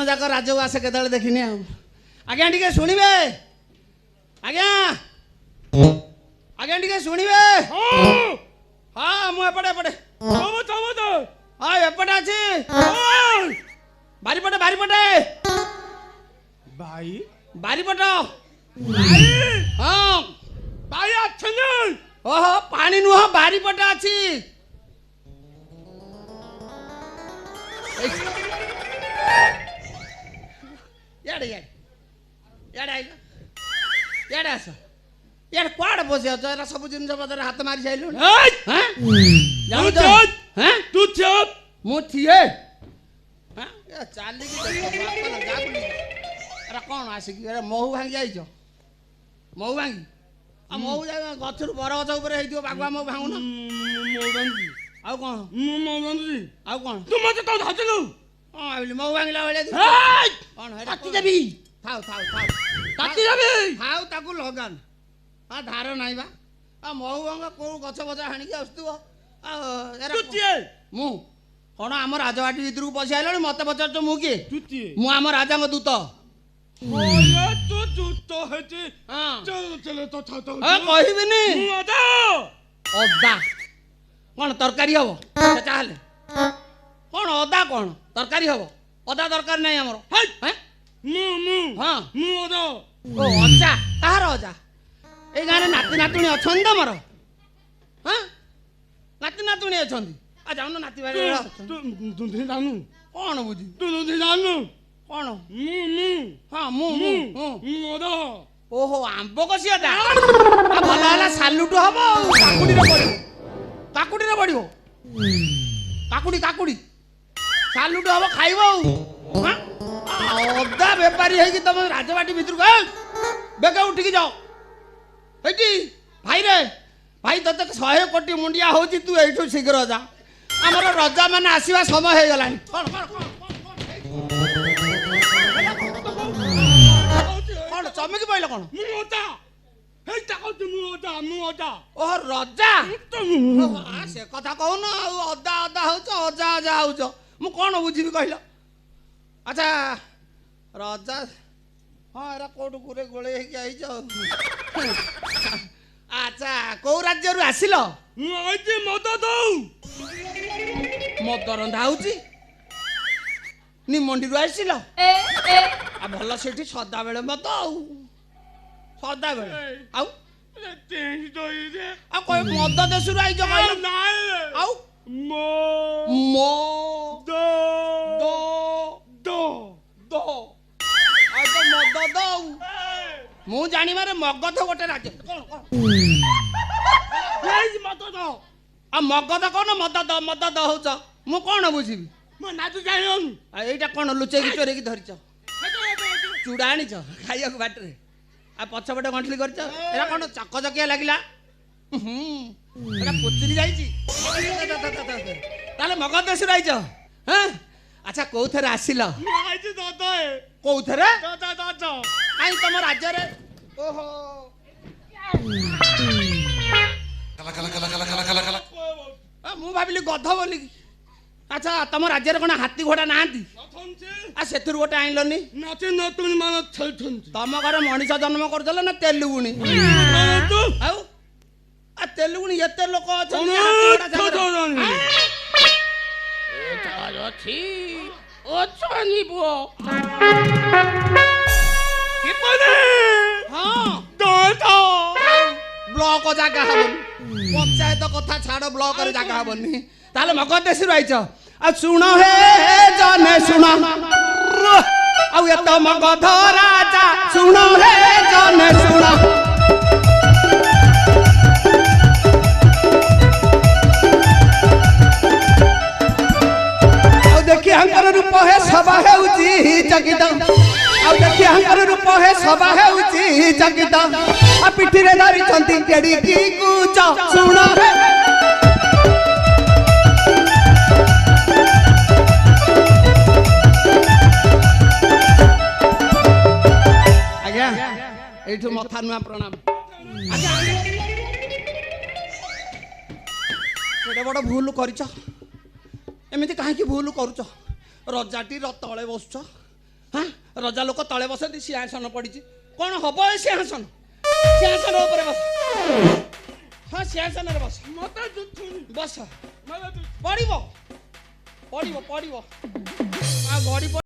जीवन जाक राजवास केतले देखनी आज्ञा टिके शुणवे आज्ञा आज्ञा टिके शुणवे हाँ मुपटे एपटे हाँ एपटे अच्छी बारीपटे बारीपटे भाई बारीपट हाँ भाई अच्छा ओहो पानी नुह बारीपटे अच्छी याडे याडे याडे आइलो याडे आस याडे कुआडे बसे अछ सब जिन पदर हाथ मारी जाइलो हैं जाऊ हैं तू चुप मु थिए हैं ए चाली की देखो बापा जा बुली अरे कोन आसी की अरे महू भांगी जाइछो महू भांगी आ महू जा गछरु बर गछ ऊपर हेदियो बागवा महू भांगुना महू भांगी आउ कोन महू भांगी आउ कोन तू मते तो धचलु हां आइली महू भांगला बेले कोन हेडा ताती देबी थाउ थाउ थाउ ताती देबी थाउ ताकू लगान आ धार नाही बा आ महू भांगा को गछ बजा हाणी के आस्तु आ एरा तुतिए मु कोन हम राजवाटी भीतर को पसी आइलो मते पचार मु के तुतिए मु हम राजा को दूत ओए तू दूत हेती हां चल चल तो था तो ए कहिबिनी अदा अदा कोन तरकारी हबो चाहले कोन अदा कोन तरकारी हबो अदा दरकार नाही हमरो हैं मु हां मु अदा ओ अजा काହାର अजा ए गाने नाती नातुणी अछन त मरो हां नाती नातुणी अछन आ जाउन नाती भाई तू दुधी जानू कोन बुझी तू दुधी जानू कोन मु हां मु अदा ओहो आंबो कसी अदा आ भला हला सालुटु हबो काकुडी रे पडिबो काकुडी काकुडी सालुटु हबो खाइबो हां अदा व्यापारी है कि तुम राजवाटी भीतर को बेगा उठ के जाओ हेटी भाई रे भाई तते 100 कोटी मुंडिया होची तू एठो शीघ्र जा हमर राजा माने आसीबा समय हे गलानी कोन चमकी पइला कोन मु अदा हे ताको मु अदा ओ राजा आ से कथा कहू न अदा अदा होछ अजा अजा होछ मु कोन बुझिबी कहलो अच्छा राजा हाँ एरा कोट गुरे गोले हे के आइछ अच्छा को राज्य रु आसिलो मु आइते मद दउ मद रंधा होची नि मंडी रु आसिलो आ भलो सेठी सदा बेले मत आउ सदा बेले आउ तेज दई दे आ कोई मद देसु आइछ कहलो नाइ आउ मो मो दो दो दो दो आ तो मद दउ मु जानि मारे मगध गोटे राज्य हेज मद दो आ मगध कोन मद द होछ मु कोन बुझिबी म नाचु जाइन आ एटा कोन लुचै की चोरे की धरिछ चूड़ा आनिछ खाइया को बाटरे आ पछपटे गंठली करछ एरा कोन चक चकिया लागिला एरा पुचरी जाईची ताले मगध देश राइछ हैं अच्छा कोथरे आसिला म आइते दादा कोथरे दादा दादा आई तम राज्य रे ओहो कला मु भाबिली गध बोली अच्छा तम राज्य रे कोन हाथी घोड़ा नांती आ सेथुर गोटे आइलनी नाचे नतुनी मान छलथंती तम घर मनीष जन्म करदले ना तेलुगुनी आउ आ तेलुगुनी एते लोक अछन हाथी घोड़ा अछि ओछनी बो किपने हां दादा ब्लॉक जागा हबन पंचायत कथा छाड़ ब्लॉक रे जागा हबनी ताले मगध देश रहिछ आ सुनो हे जने सुनो आउ एत मगध राजा सुनो हे जने सुनो देखिए हंकर रूप है सभा है उची चकित आउ देखिए हंकर रूप है सभा है उची चकित आ पिठी रे धरि छंती केडी की कुच सुनो हे आज्ञा एठु मथा नुआ प्रणाम आज्ञा एडे बड़ भूल करिछ एमिति काहे की भूल करूछ रजाटी तले बसुछ ହଁ ରଜା ଲୋକ ତଳେ ବସନ୍ତି ସିଂହାସନ ପଡ଼ିଛି କ'ଣ ହବ ଏ ସିଂହାସନ ସିଂହାସନ ଉପରେ ବସ ହଁ ସିଂହାସନରେ ବସ ମତେ ଜୁତୁନି ବସ ମତେ ପଡ଼ିବ ପଡ଼ିବ ପଡ଼ିବ ଆଉ ଘଡ଼ି